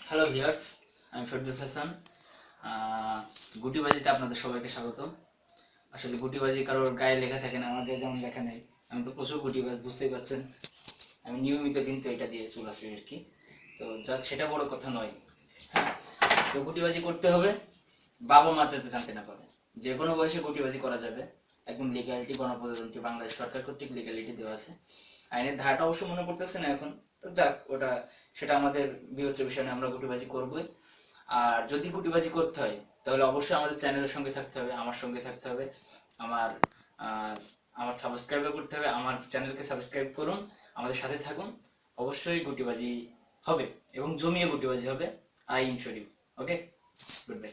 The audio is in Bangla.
হ্যালো ভিউয়ার্স, আমি ফেরদৌস হাসান। গুটিবাজিতে আপনাদের সবাইকে স্বাগত। আসলে গুটিবাজি কারোর গায়ে লেখা থাকে না, আমাদের যেমন লেখা নেই। আমি তো প্রচুর গুটিবাজ, বুঝতেই পারছেন। আমি নিয়মিত কিন্তু এটা দিয়ে চলাচল আর কি। তো যাক, সেটা বড় কথা নয়। হ্যাঁ, তো গুটিবাজি করতে হবে বাবা মা যাতে জানতে না পারে। যে কোনো বয়সে গুটিবাজি করা যাবে, একদম লিগ্যালিটি, গণপ্রজাতন্ত্রী বাংলাদেশ সরকার কর্তৃক লিগ্যালিটি দেওয়া আছে। আইনের ধারাটা অবশ্য মনে পড়তেছে না এখন। তো যাক, সেটা আমাদের বিবেচ্য বিষয় নিয়ে, আমরা গুটিবাজি করবোই। আর যদি গুটিবাজি করতে হয় তাহলে অবশ্যই আমাদের চ্যানেলের সঙ্গে থাকতে হবে, আমার সঙ্গে থাকতে হবে। আমার আহ, আমার সাবস্ক্রাইব করতে হবে, আমার চ্যানেলকে সাবস্ক্রাইব করুন, আমাদের সাথে থাকুন। অবশ্যই গুটিবাজি হবে এবং জমিয়ে গুটিবাজি হবে। I ensure you. Okay, good bye.